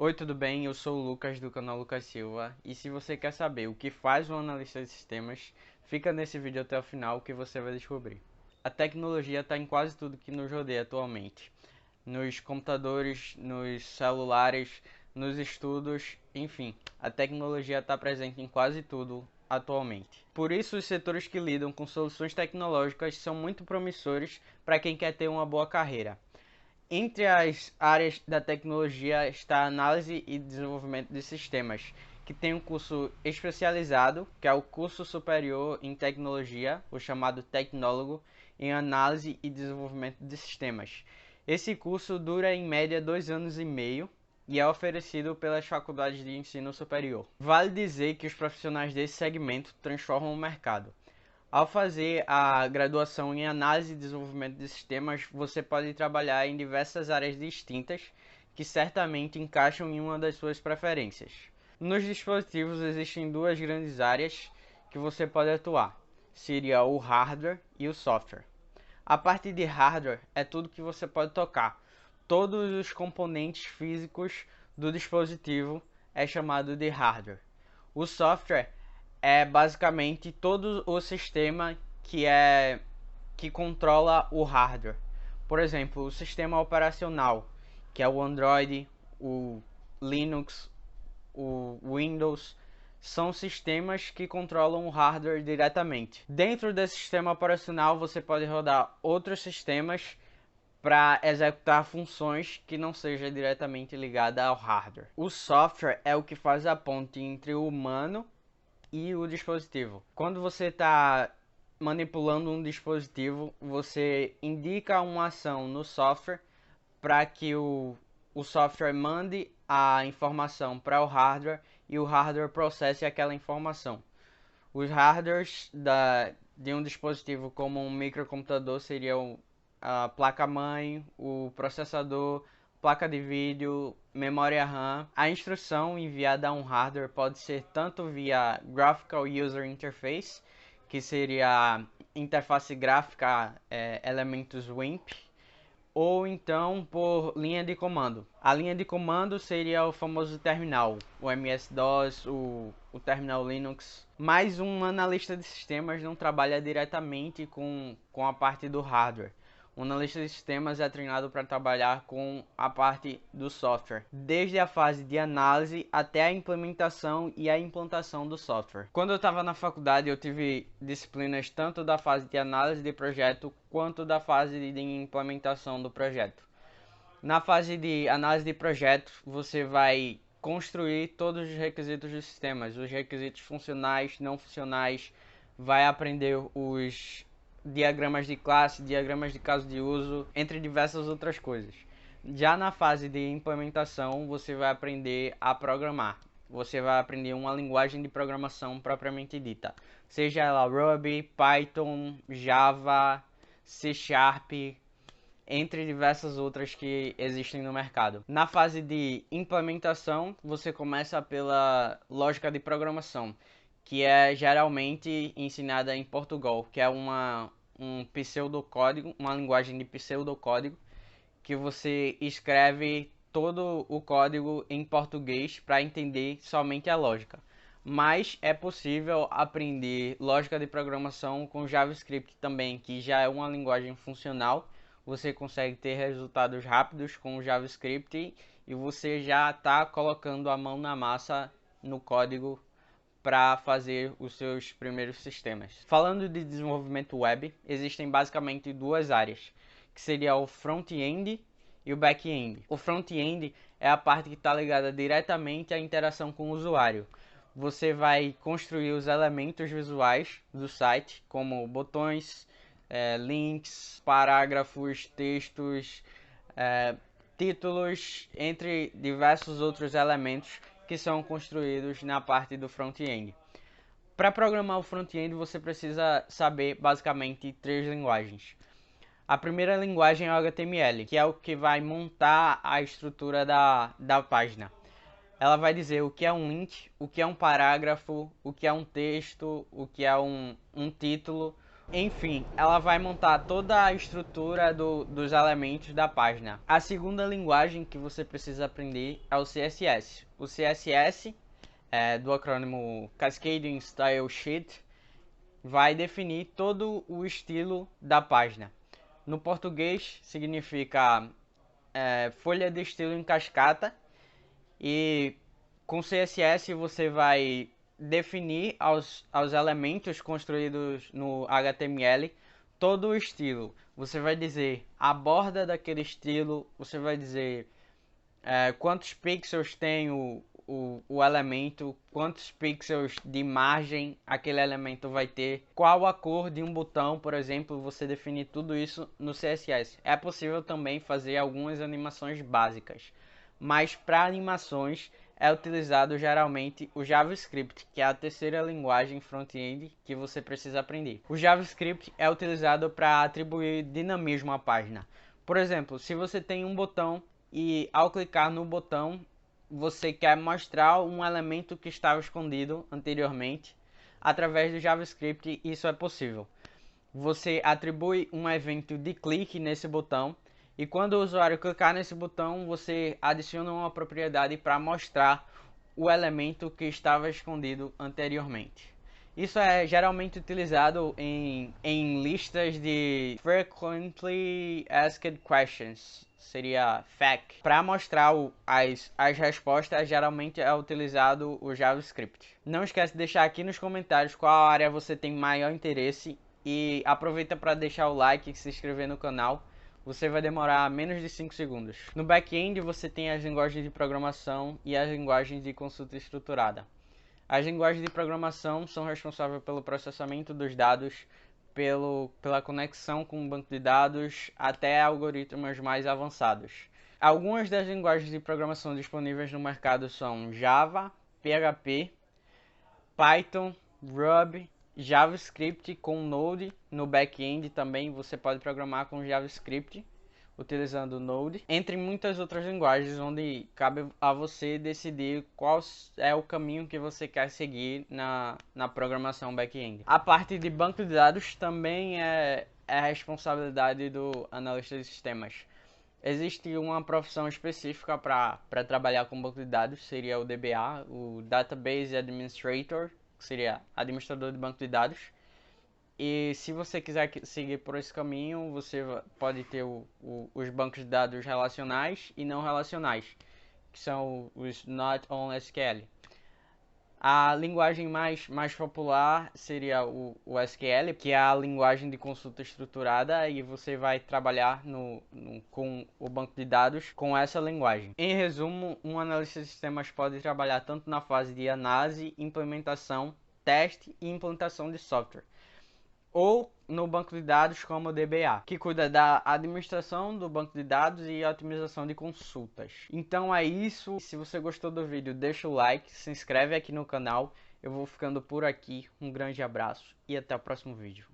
Oi, tudo bem? Eu sou o Lucas do canal Lucas Silva e se você quer saber o que faz um analista de sistemas, fica nesse vídeo até o final que você vai descobrir. A tecnologia está em quase tudo que nos rodeia atualmente, nos computadores, nos celulares, nos estudos, enfim, a tecnologia está presente em quase tudo atualmente. Por isso, os setores que lidam com soluções tecnológicas são muito promissores para quem quer ter uma boa carreira. Entre as áreas da tecnologia está a análise e desenvolvimento de sistemas, que tem um curso especializado, que é o curso superior em tecnologia, o chamado tecnólogo, em análise e desenvolvimento de sistemas. Esse curso dura em média 2 anos e meio e é oferecido pelas faculdades de ensino superior. Vale dizer que os profissionais desse segmento transformam o mercado. Ao fazer a graduação em análise e desenvolvimento de sistemas, você pode trabalhar em diversas áreas distintas que certamente encaixam em uma das suas preferências. Nos dispositivos existem duas grandes áreas que você pode atuar, seria o hardware e o software. A parte de hardware é tudo que você pode tocar. Todos os componentes físicos do dispositivo é chamado de hardware. O software é basicamente todo o sistema que controla o hardware. Por exemplo, o sistema operacional, que é o Android, o Linux, o Windows, são sistemas que controlam o hardware diretamente. Dentro desse sistema operacional, você pode rodar outros sistemas para executar funções que não seja diretamente ligada ao hardware. O software é o que faz a ponte entre o humano e o dispositivo. Quando você está manipulando um dispositivo, você indica uma ação no software para que o software mande a informação para o hardware e o hardware processe aquela informação. Os hardwares de um dispositivo como um microcomputador seriam a placa-mãe, o processador, placa de vídeo, memória RAM. A instrução enviada a um hardware pode ser tanto via Graphical User Interface, que seria a interface gráfica elementos WIMP, ou então por linha de comando. A linha de comando seria o famoso terminal, o MS-DOS, o terminal Linux. Mas um analista de sistemas não trabalha diretamente com a parte do hardware. Um analista de sistemas é treinado para trabalhar com a parte do software, desde a fase de análise até a implementação e a implantação do software. Quando eu estava na faculdade, eu tive disciplinas tanto da fase de análise de projeto quanto da fase de implementação do projeto. Na fase de análise de projeto, você vai construir todos os requisitos dos sistemas, os requisitos funcionais, não funcionais, vai aprender os diagramas de classe, diagramas de caso de uso, entre diversas outras coisas. Já na fase de implementação, você vai aprender a programar. Você vai aprender uma linguagem de programação propriamente dita, seja ela Ruby, Python, Java, C Sharp, entre diversas outras que existem no mercado. Na fase de implementação, você começa pela lógica de programação, que é geralmente ensinada em Portugal, que é um pseudocódigo, uma linguagem de pseudocódigo, que você escreve todo o código em português para entender somente a lógica. Mas é possível aprender lógica de programação com JavaScript também, que já é uma linguagem funcional. Você consegue ter resultados rápidos com o JavaScript e você já está colocando a mão na massa no código para fazer os seus primeiros sistemas. Falando de desenvolvimento web, existem basicamente duas áreas, que seria o front-end e o back-end. O front-end é a parte que está ligada diretamente à interação com o usuário. Você vai construir os elementos visuais do site, como botões, links, parágrafos, textos, títulos, entre diversos outros elementos que são construídos na parte do front-end. Para programar o front-end, você precisa saber basicamente três linguagens. A primeira linguagem é o HTML, que é o que vai montar a estrutura da página. Ela vai dizer o que é um link, o que é um parágrafo, o que é um texto, o que é um título, Enfim, ela vai montar toda a estrutura dos elementos da página. A segunda linguagem que você precisa aprender é o CSS. O CSS, do acrônimo Cascading Style Sheet, vai definir todo o estilo da página. No português significa folha de estilo em cascata, e com CSS você vai definir aos elementos construídos no HTML todo o estilo. Você vai dizer a borda daquele estilo, você vai dizer quantos pixels tem o elemento, quantos pixels de margem aquele elemento vai ter, qual a cor de um botão, por exemplo, você define tudo isso no CSS. É possível também fazer algumas animações básicas, mas para animações é utilizado geralmente o JavaScript, que é a terceira linguagem front-end que você precisa aprender. O JavaScript é utilizado para atribuir dinamismo à página. Por exemplo, se você tem um botão e ao clicar no botão você quer mostrar um elemento que estava escondido anteriormente, através do JavaScript isso é possível. Você atribui um evento de clique nesse botão e quando o usuário clicar nesse botão, você adiciona uma propriedade para mostrar o elemento que estava escondido anteriormente. Isso é geralmente utilizado em listas de Frequently Asked Questions, seria FAQ. Para mostrar as respostas, geralmente é utilizado o JavaScript. Não esquece de deixar aqui nos comentários qual área você tem maior interesse e aproveita para deixar o like e se inscrever no canal. Você vai demorar menos de 5 segundos. No back-end você tem as linguagens de programação e as linguagens de consulta estruturada. As linguagens de programação são responsáveis pelo processamento dos dados, pela conexão com o banco de dados, até algoritmos mais avançados. Algumas das linguagens de programação disponíveis no mercado são Java, PHP, Python, Ruby, JavaScript com Node. No back-end também você pode programar com JavaScript utilizando o Node, entre muitas outras linguagens, onde cabe a você decidir qual é o caminho que você quer seguir na programação back-end. A parte de banco de dados também é responsabilidade do analista de sistemas. Existe uma profissão específica para trabalhar com banco de dados, seria o DBA, o Database Administrator, que seria administrador de banco de dados. E se você quiser seguir por esse caminho, você pode ter os bancos de dados relacionais e não relacionais, que são os Not On SQL. A linguagem mais popular seria o SQL, que é a linguagem de consulta estruturada, e você vai trabalhar com o banco de dados com essa linguagem. Em resumo, um analista de sistemas pode trabalhar tanto na fase de análise, implementação, teste e implantação de software, ou no banco de dados como o DBA, que cuida da administração do banco de dados e otimização de consultas. Então é isso. Se você gostou do vídeo, deixa o like, se inscreve aqui no canal. Eu vou ficando por aqui. Um grande abraço e até o próximo vídeo.